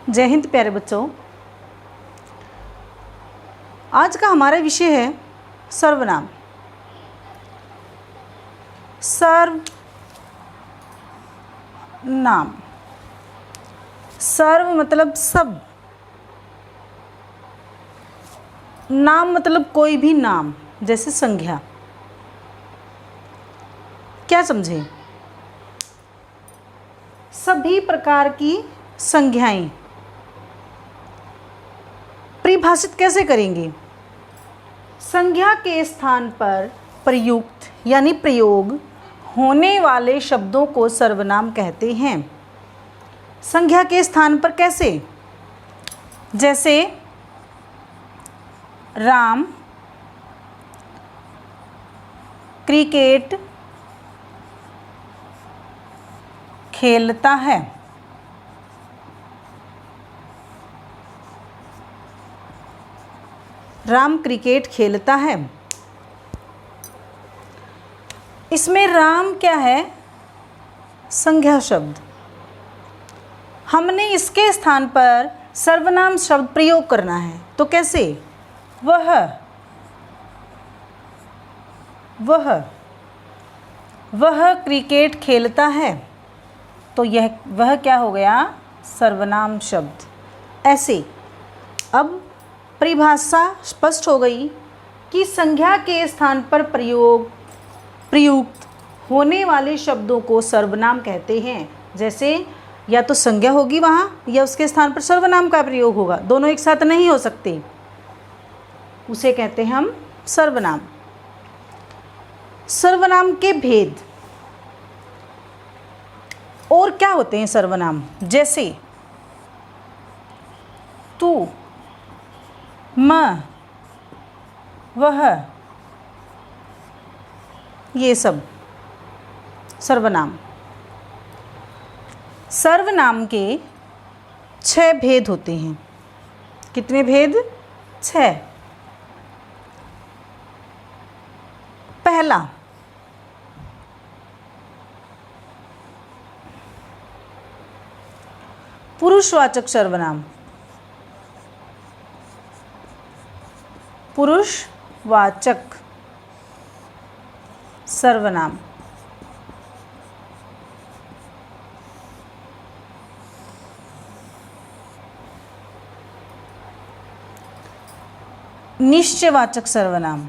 जय हिंद प्यारे बच्चों। आज का हमारा विषय है सर्वनाम। सर्वनाम, सर्व मतलब सब, नाम मतलब कोई भी नाम, जैसे संज्ञा। क्या समझे? सभी प्रकार की संज्ञाएं परिभाषित कैसे करेंगे? संज्ञा के स्थान पर प्रयुक्त यानी प्रयोग होने वाले शब्दों को सर्वनाम कहते हैं। संज्ञा के स्थान पर कैसे? जैसे राम क्रिकेट खेलता है। राम क्रिकेट खेलता है। इसमें राम क्या है? संज्ञा शब्द। हमने इसके स्थान पर सर्वनाम शब्द प्रयोग करना है, तो कैसे? वह क्रिकेट खेलता है, तो यह वह क्या हो गया? सर्वनाम शब्द। ऐसे अब परिभाषा स्पष्ट हो गई कि संज्ञा के स्थान पर प्रयुक्त होने वाले शब्दों को सर्वनाम कहते हैं। जैसे या तो संज्ञा होगी वहाँ या उसके स्थान पर सर्वनाम का प्रयोग होगा, दोनों एक साथ नहीं हो सकते, उसे कहते हैं हम सर्वनाम। सर्वनाम के भेद और क्या होते हैं सर्वनाम? जैसे तू, मैं, वह, ये सब सर्वनाम। सर्वनाम के 6 भेद होते हैं। कितने भेद? 6। पहला, पुरुषवाचक सर्वनाम। पुरुषवाचक सर्वनाम। निश्चयवाचक सर्वनाम।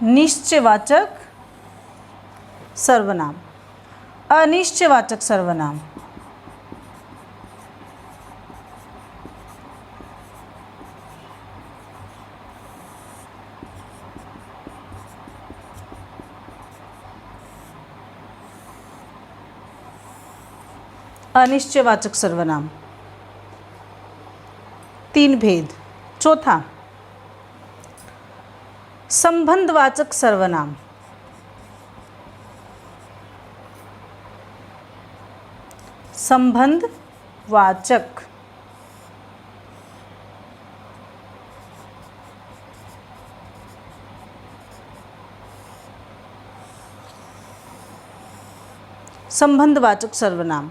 निश्चयवाचक सर्वनाम। अनिश्चयवाचक सर्वनाम। अनिश्चयवाचक सर्वनाम। 3 भेद। चौथा, संबंधवाचक सर्वनाम। संबंधवाचक। संबंधवाचक सर्वनाम।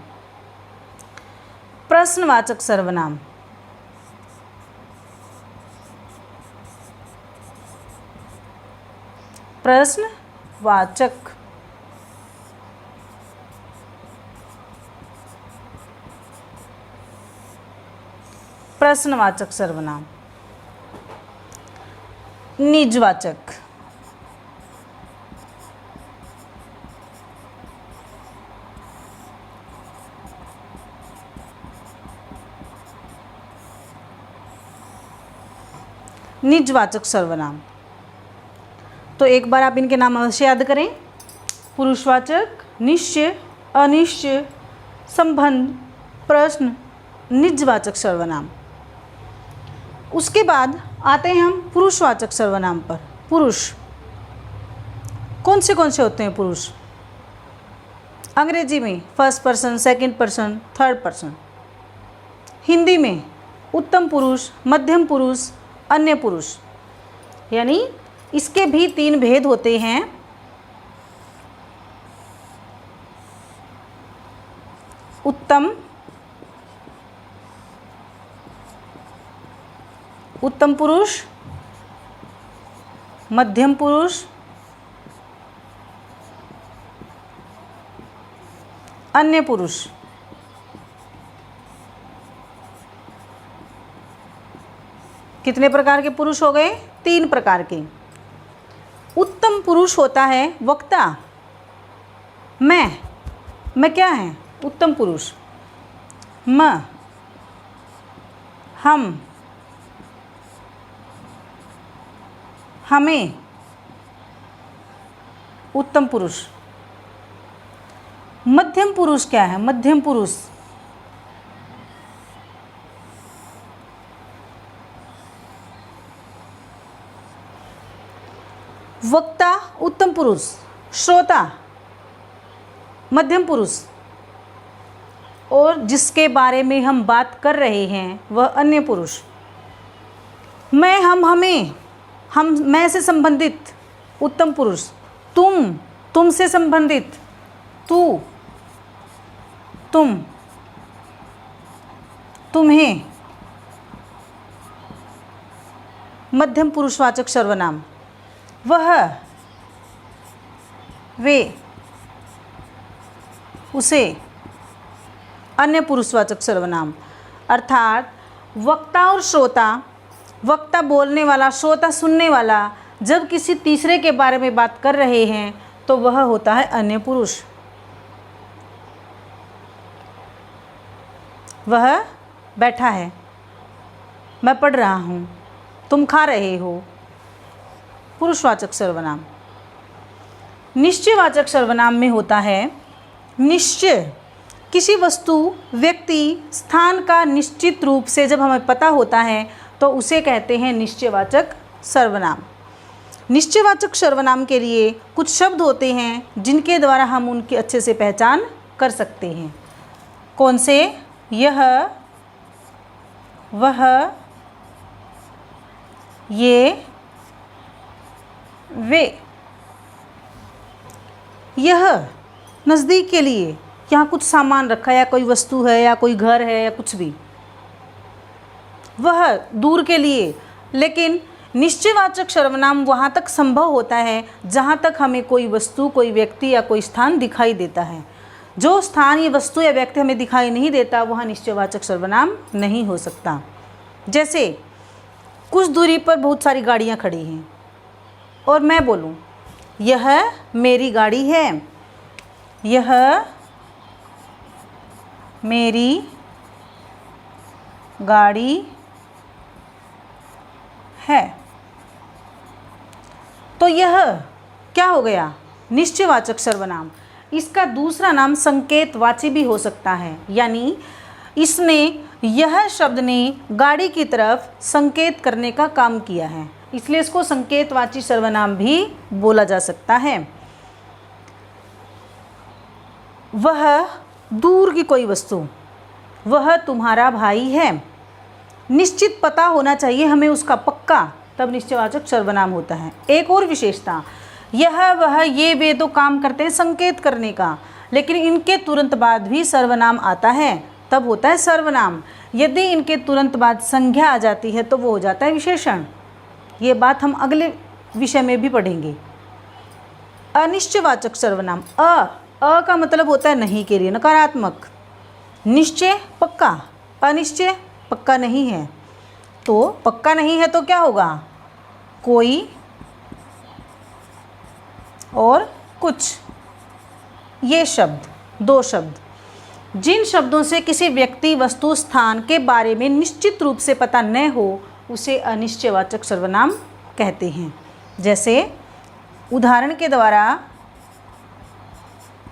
प्रश्नवाचक सर्वनाम। प्रश्नवाचक। प्रश्नवाचक सर्वनाम। निजवाचक। निजवाचक सर्वनाम। तो एक बार आप इनके नाम अवश्य याद करें। पुरुषवाचक, निश्चय, अनिश्चय, संबंध, प्रश्न, निजवाचक सर्वनाम। उसके बाद आते हैं हम पुरुषवाचक सर्वनाम पर। पुरुष कौन से होते हैं? पुरुष अंग्रेजी में first person, second person, third person. Hindi में उत्तम पुरुष, मध्यम पुरुष, अन्य पुरुष, यानी इसके भी 3 भेद होते हैं। उत्तम, उत्तम पुरुष, मध्यम पुरुष, अन्य पुरुष। कितने प्रकार के पुरुष हो गए? 3 प्रकार के। उत्तम पुरुष होता है वक्ता, मैं क्या है? उत्तम पुरुष। म, हम, हमें, उत्तम पुरुष। मध्यम पुरुष क्या है? मध्यम पुरुष वक्ता, उत्तम पुरुष, श्रोता, मध्यम पुरुष, और जिसके बारे में हम बात कर रहे हैं वह अन्य पुरुष। मैं, हम, हमें, मैं से संबंधित, उत्तम पुरुष। तुम, तुमसे संबंधित, तू, तुम, तुम्हें, मध्यम पुरुषवाचक सर्वनाम। वह, वे, उसे, अन्य पुरुषवाचक सर्वनाम। अर्थात वक्ता और श्रोता, वक्ता बोलने वाला, श्रोता सुनने वाला, जब किसी तीसरे के बारे में बात कर रहे हैं तो वह होता है अन्य पुरुष। वह बैठा है, मैं पढ़ रहा हूँ, तुम खा रहे हो, पुरुषवाचक सर्वनाम। निश्चयवाचक सर्वनाम में होता है निश्चय, किसी वस्तु, व्यक्ति, स्थान का निश्चित रूप से जब हमें पता होता है तो उसे कहते हैं निश्चयवाचक सर्वनाम। निश्चयवाचक सर्वनाम के लिए कुछ शब्द होते हैं जिनके द्वारा हम उनकी अच्छे से पहचान कर सकते हैं। कौन से? यह, वह, ये, वे। यह नज़दीक के लिए, यहाँ कुछ सामान रखा है या कोई वस्तु है या कोई घर है या कुछ भी। वह दूर के लिए, लेकिन निश्चयवाचक सर्वनाम वहाँ तक संभव होता है जहाँ तक हमें कोई वस्तु, कोई व्यक्ति या कोई स्थान दिखाई देता है। जो स्थान या वस्तु या व्यक्ति हमें दिखाई नहीं देता वहाँ निश्चयवाचक सर्वनाम नहीं हो सकता। जैसे कुछ दूरी पर बहुत सारी गाड़ियाँ खड़ी हैं और मैं बोलूँ यह मेरी गाड़ी है, यह मेरी गाड़ी है, तो यह क्या हो गया? निश्चयवाचक सर्वनाम। इसका दूसरा नाम संकेतवाची भी हो सकता है, यानी इसने, यह शब्द ने गाड़ी की तरफ संकेत करने का काम किया है, इसलिए इसको संकेतवाची सर्वनाम भी बोला जा सकता है। वह दूर की कोई वस्तु, वह तुम्हारा भाई है। निश्चित पता होना चाहिए हमें उसका पक्का, तब निश्चयवाचक सर्वनाम होता है। एक और विशेषता, यह, वह, ये, वे तो काम करते हैं संकेत करने का, लेकिन इनके तुरंत बाद भी सर्वनाम आता है, तब होता है सर्वनाम। यदि इनके तुरंत बाद संज्ञा आ जाती है तो वो हो जाता है विशेषण। ये बात हम अगले विषय में भी पढ़ेंगे। अनिश्चयवाचक सर्वनाम। अ का मतलब होता है नहीं के लिए, नकारात्मक। निश्चय पक्का, अनिश्चय पक्का नहीं है। तो पक्का नहीं है तो क्या होगा? कोई और कुछ, ये शब्द, दो शब्द। जिन शब्दों से किसी व्यक्ति, वस्तु, स्थान के बारे में निश्चित रूप से पता न हो उसे अनिश्चयवाचक सर्वनाम कहते हैं। जैसे उदाहरण के द्वारा,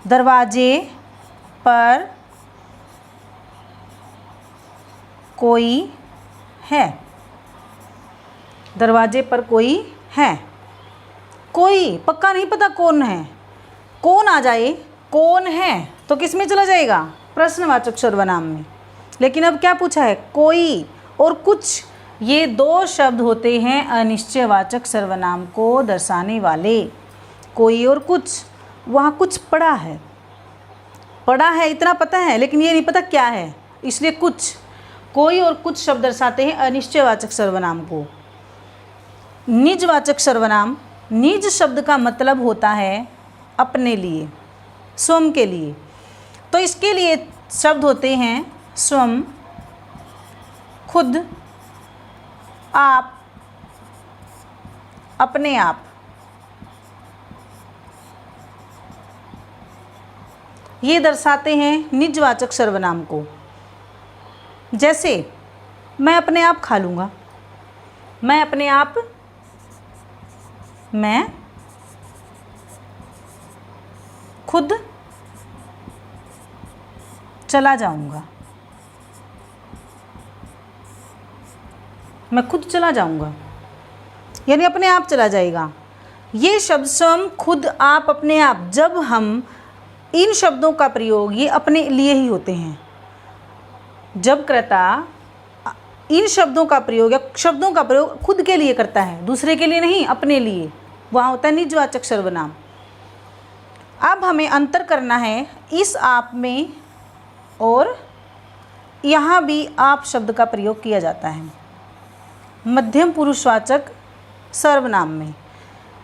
दरवाजे पर कोई है, दरवाजे पर कोई है। कोई पक्का नहीं पता कौन है, कौन आ जाए, कौन है तो किस में चला जाएगा? प्रश्नवाचक सर्वनाम में। लेकिन अब क्या पूछा है, कोई और कुछ, ये दो शब्द होते हैं अनिश्चयवाचक सर्वनाम को दर्शाने वाले। कोई और कुछ, वहाँ कुछ पड़ा है, पड़ा है इतना पता है, लेकिन ये नहीं पता क्या है, इसलिए कुछ। कोई और कुछ शब्द दर्शाते हैं अनिश्चयवाचक सर्वनाम को। निजवाचक सर्वनाम, निज शब्द का मतलब होता है अपने लिए, स्वयं के लिए। तो इसके लिए शब्द होते हैं स्वयं, खुद, आप, अपने आप। ये दर्शाते हैं निजवाचक सर्वनाम को। जैसे मैं अपने आप खा लूँगा, मैं अपने आप, मैं खुद चला जाऊँगा, मैं खुद चला जाऊँगा, यानी अपने आप चला जाएगा। ये शब्द स्वयं, खुद, आप, अपने आप, जब हम इन शब्दों का प्रयोग, ये अपने लिए ही होते हैं। जब कर्ता इन शब्दों का प्रयोग या शब्दों का प्रयोग खुद के लिए करता है, दूसरे के लिए नहीं, अपने लिए, वहाँ होता है निजवाचक सर्वनाम। अब हमें अंतर करना है इस आप में, और यहाँ भी आप शब्द का प्रयोग किया जाता है मध्यम पुरुषवाचक सर्वनाम में।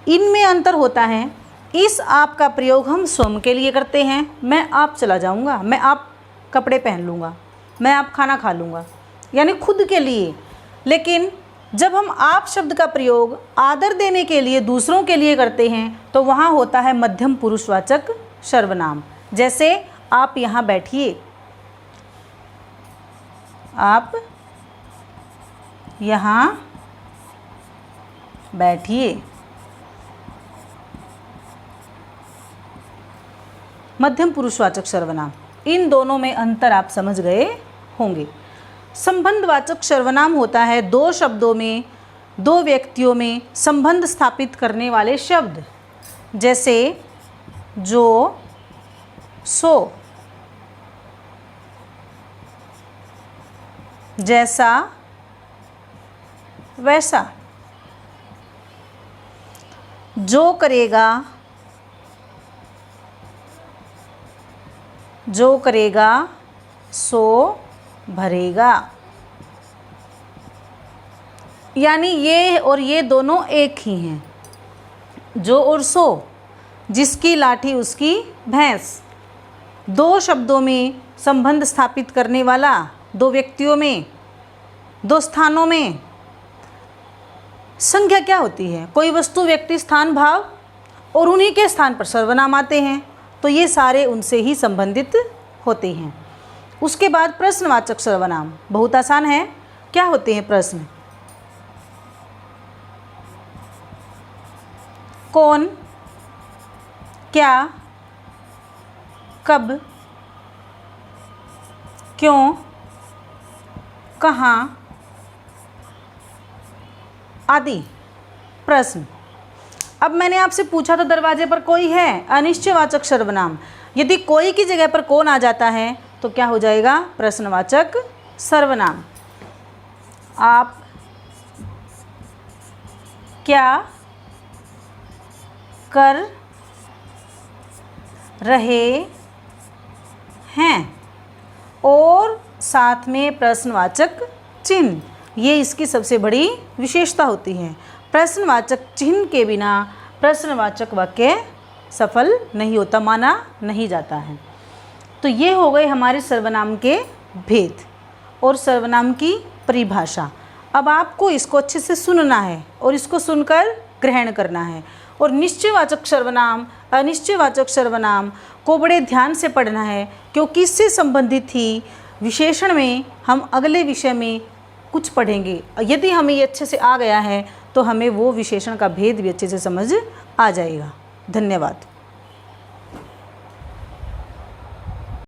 इनमें अंतर होता है, इस आप का प्रयोग हम स्वयं के लिए करते हैं, मैं आप चला जाऊँगा, मैं आप कपड़े पहन लूँगा, मैं आप खाना खा लूँगा, यानी खुद के लिए। लेकिन जब हम आप शब्द का प्रयोग आदर देने के लिए, दूसरों के लिए करते हैं, तो वहाँ होता है मध्यम पुरुषवाचक सर्वनाम। जैसे आप यहाँ बैठिए, आप यहाँ बैठिए, मध्यम पुरुषवाचक सर्वनाम। इन दोनों में अंतर आप समझ गए होंगे। संबंधवाचक सर्वनाम होता है दो शब्दों में, दो व्यक्तियों में संबंध स्थापित करने वाले शब्द। जैसे जो, सो, जैसा, वैसा। जो करेगा, जो करेगा सो भरेगा, यानी ये और ये दोनों एक ही हैं। जो और सो, जिसकी लाठी उसकी भैंस। दो शब्दों में संबंध स्थापित करने वाला, दो व्यक्तियों में, दो स्थानों में। संज्ञा क्या होती है? कोई वस्तु, व्यक्ति, स्थान, भाव, और उन्हीं के स्थान पर सर्वनाम आते हैं, तो ये सारे उनसे ही संबंधित होते हैं। उसके बाद प्रश्नवाचक सर्वनाम, बहुत आसान है। क्या होते हैं प्रश्न? कौन, क्या, कब, क्यों, कहाँ आदि प्रश्न। अब मैंने आपसे पूछा था दरवाजे पर कोई है, अनिश्चयवाचक सर्वनाम। यदि कोई की जगह पर कौन आ जाता है तो क्या हो जाएगा? प्रश्नवाचक सर्वनाम। आप क्या कर रहे हैं, और साथ में प्रश्नवाचक चिन्ह। ये इसकी सबसे बड़ी विशेषता होती है। प्रश्नवाचक चिन्ह के बिना प्रश्नवाचक वाक्य सफल नहीं होता, माना नहीं जाता है। तो ये हो गए हमारे सर्वनाम के भेद और सर्वनाम की परिभाषा। अब आपको इसको अच्छे से सुनना है और इसको सुनकर ग्रहण करना है। और निश्चयवाचक सर्वनाम, अनिश्चयवाचक सर्वनाम को बड़े ध्यान से पढ़ना है, क्योंकि इससे संबंधित ही विशेषण में हम अगले विषय में कुछ पढ़ेंगे। यदि हमें ये अच्छे से आ गया है तो हमें वो विशेषण का भेद भी अच्छे से समझ आ जाएगा। धन्यवाद।